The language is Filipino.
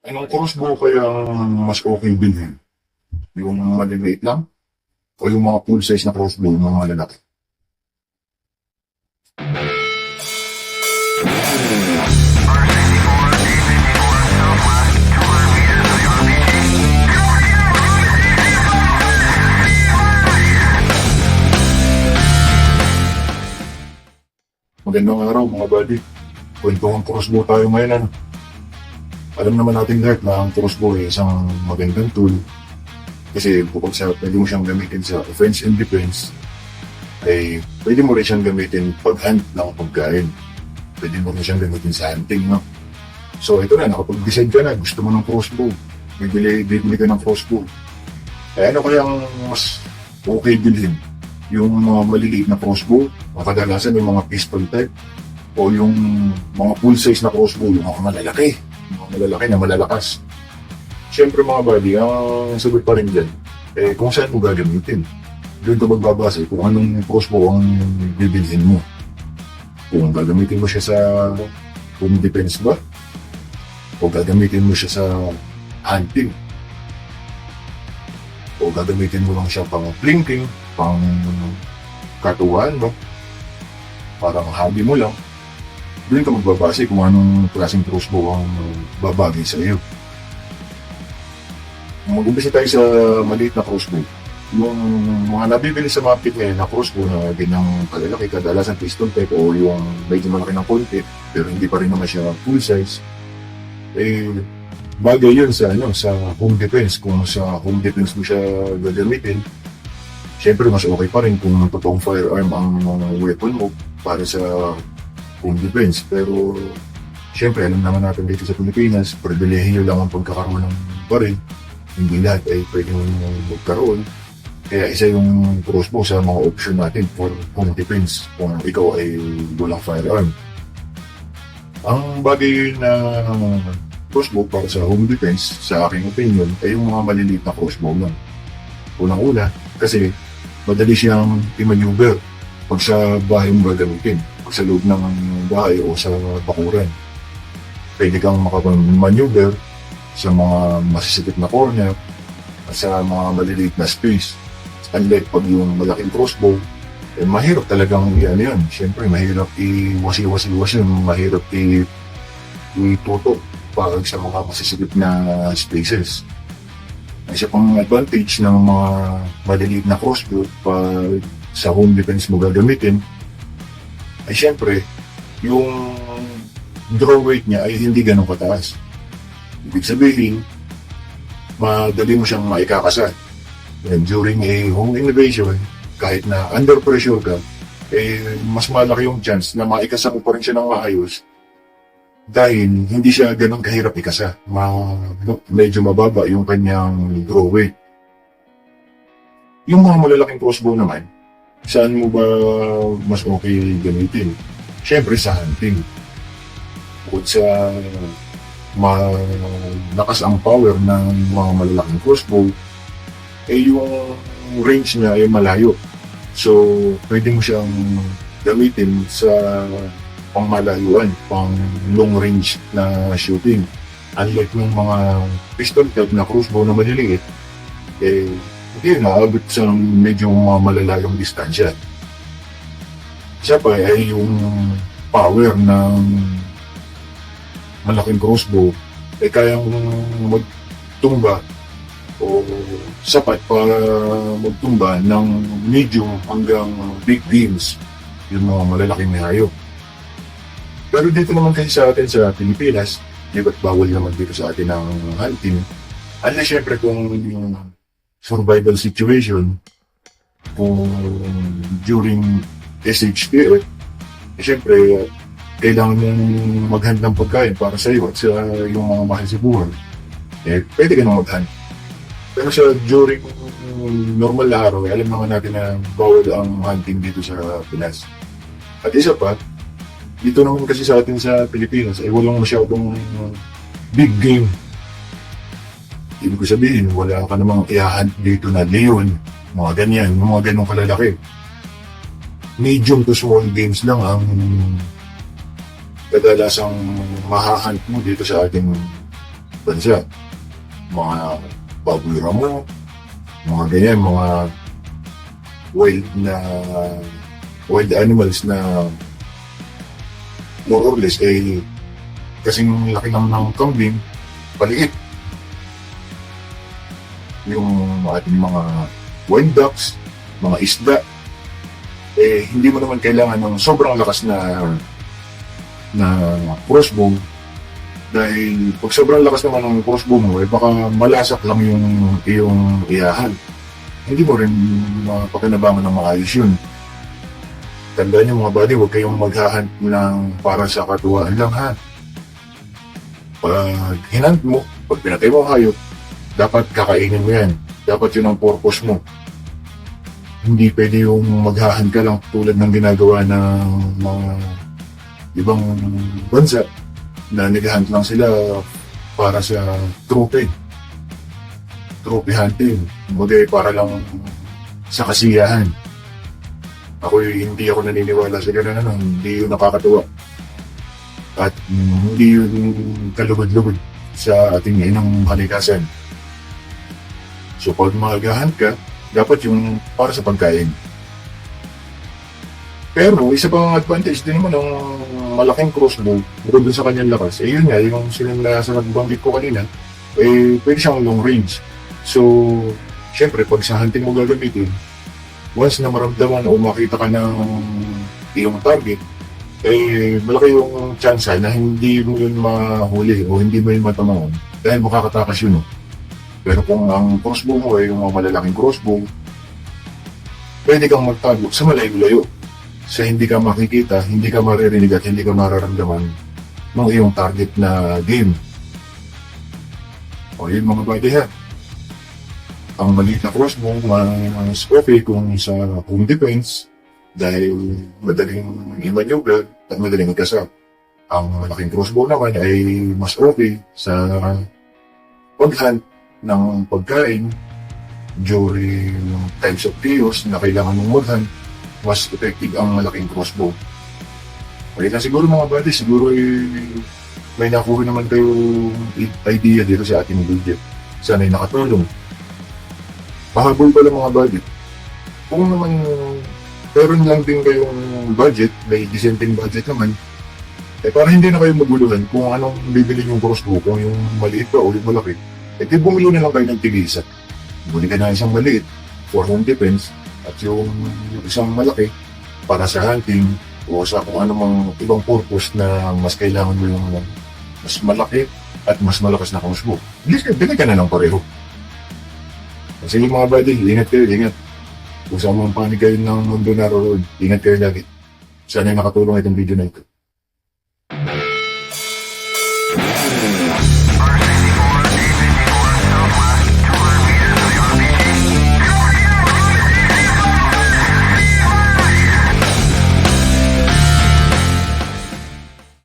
Anong crossbow kaya mas okay bilhin? Yung maliliit lang? O yung mga full size na crossbow ng mga lalaki? Magandang araw mga buddy. Kwentuhan crossbow tayo ngayon. Alam naman natin lahat na ang crossbow ay isang magandang tool. Kasi bukod sa pwede mo siyang gamitin sa offense and defense, ay pwede mo rin siyang gamitin pag-hunt ng pagkain. Pwede mo rin siyang gamitin sa hunting, no? So ito na, nakapag-decide ka na, gusto mo ng crossbow. Bibili ka ng crossbow. Eh ano kaya ang mas okay bilhin? Yung mga maliliit na crossbow, kadalasan yung mga pistol type, o yung mga full size na crossbow, yung mga malalaki na malalakas. Siyempre mga buddy, ang sagot pa rin dyan, kung saan mo gagamitin. Doon ka magbabase kung anong crossbow ang bibilhin mo. Kung gagamitin mo siya sa home defense ba, o gagamitin mo siya sa hunting, o gagamitin mo lang siya pang plinking, pang katuwaan ba, parang hobby mo lang. Doon ka magbabase kung anong klaseng crossbow ang babagay sa iyo. Mag-umpisa tayo sa maliit na crossbow. Yung mga nabibili sa market ngayon na crossbow na ganyang kalalaki, kadalasan pistol type o yung medyo malaki ng konti pero hindi pa rin naman siya full size, bagay yun sa home defense. Kung sa home defense mo siya gagamitin, siyempre mas okay pa rin kung totoong firearm ang weapon mo para sa home defense. Pero siyempre alam naman natin dito sa Pilipinas, pribilehiyo lang ang pagkakaroon ng baril. Hindi lahat ay pwedeng magkaroon. Kaya isa yung crossbow sa mga option natin for home defense kung ikaw ay walang firearm. Ang bagay na crossbow para sa home defense, sa aking opinion, ay yung mga maliliit na crossbow lang. Unang-una, kasi madali siyang i-maneuver pag sa bahay mo gagamitin. Pag sa loob ng bahay o sa bakuran, pwede kang makamaneuver sa mga masisipit na corner at sa mga maliliit na space. Unlike pag yung malaking crossbow, mahirap talagang yan. Siyempre, mahirap i-wasi-wasi-wasi, mahirap i-tutok pag sa mga masisipit na spaces. Isa pang advantage ng mga maliliit na crossbow pag sa home defense mo gagamitin, ay siyempre, yung draw weight niya ay hindi ganun kataas. Ibig sabihin, madali mo siyang maikakasa. And during a home invasion, kahit na under pressure ka, mas malaki yung chance na maikasa mo pa rin siya ng maayos dahil hindi siya ganun kahirap ikasa. Medyo mababa yung kanyang draw weight. Yung mga malalaking crossbow naman, saan mo ba mas okay gamitin? Siyempre sa hunting. Bukod sa malakas ang power ng mga malalaking crossbow, yung range niya ay malayo. So, pwede mo siyang gamitin sa pangmalayuan, pang long range na shooting. Unlike yung mga pistol type na crossbow na maliliit, hindi naabot sa medyo malalayong distansya. Siya pa ay yung power ng malaking crossbow kayang magtumba o sapat para magtumba ng medium hanggang big games, yung mga malalaking hayop. Pero dito naman kasi sa atin sa Pilipinas, di ba't bawal naman dito sa atin ang hunting? Unless syempre kung yung survival situation, kung during SHPO, syempre kailangan mong mag-hunt ng pagkain para sa iyo at sa yung mga mahal sa buhay, pwede ka nang mag-hunt. Pero sa during normal na araw, alam naman natin na bawal ang hunting dito sa Pinas. At isa pa, dito naman kasi sa atin sa Pilipinas, walang masyadong big game. Ibig ko sabihin, wala ka namang i-hunt dito na leon, mga ganyan, mga ganong kalalaki. Medium to small games lang ang kadalasang mahahunt mo dito sa ating bansa. Mga baboy ramo, mga ganyan, mga wild animals na more or less kasing laki lang ng kambing, paliit. Yung ating mga wild ducks, mga isda, hindi mo naman kailangan ng sobrang lakas na crossbow, dahil pag sobrang lakas naman ng crossbow mo, baka malasak lang yung iyong iyahan. Hindi mo rin mapakinabangan ng maayos yun. Tandaan niyo mga buddy, huwag kayong maghahunt ng para sa katuwaan lang ha. Pag hinant mo, pag pinatay mo ang hayop, dapat kakainin mo yan. Dapat yun ang purpose mo. Hindi pwede yung maghahunt ka lang tulad ng ginagawa ng mga ibang bansa na naghahunt lang sila para sa trophy hunting. Bagay para lang sa kasiyahan. Hindi ako naniniwala sa ganun, hindi yun nakakatuwa. At hindi yun kalugod-lugod sa ating inang kalikasan. So pag maghahunt ka, dapat yung para sa pagkain. Pero isa pang advantage din naman ng malaking crossbow, bukod dun sa kanyang lakas, yun nga, yung sinila sa nagbanggit ko kanina, pwede siyang long range. So, syempre, pag sa hunting mo gagamitin, once na maramdaman o makita ka ng iyong target, malaki yung chance na hindi mo yun mahuli o hindi mo yun matamaan dahil makakatakas yun. Pero kung ang crossbow mo yung mga malalaking crossbow, pwede kang magtago sa malayo-layo. Sa hindi ka makikita, hindi ka maririnig at hindi ka mararamdaman ng iyong target na game. O yun mga buddy ha. Ang maliit na crossbow, mas okay kung sa home defense dahil madaling i-maneuver at madaling magkasap. Ang malaking crossbow naman ay mas okay sa paghunt ng pagkain during times of chaos na kailangan mong maghunt. Mas effective ang malaking crossbow. Okay na siguro mga buddy, siguro may nakuha naman kayo idea dito sa ating video. Sana'y nakatulong. Pahabol pa lang mga budget. Kung naman meron lang din kayong budget, may disenteng budget naman, para hindi na kayo maguluhan kung anong bibili yung crossbow, kung yung maliit pa o yung malaki, di bumili na lang kayo ng tigisa. Bumili ka na isang maliit for home defense at yung isang malaki para sa hunting o sa kung anumang ibang purpose na mas kailangan mo yung mas malaki at mas malakas na crossbow. Bili ka na lang pareho. Sige mga buddy, ingat kayo, ingat. Kung saan mang panig kayo ng mundo naroon, ingat kayo lagi. Sana nakatulong itong video na ito.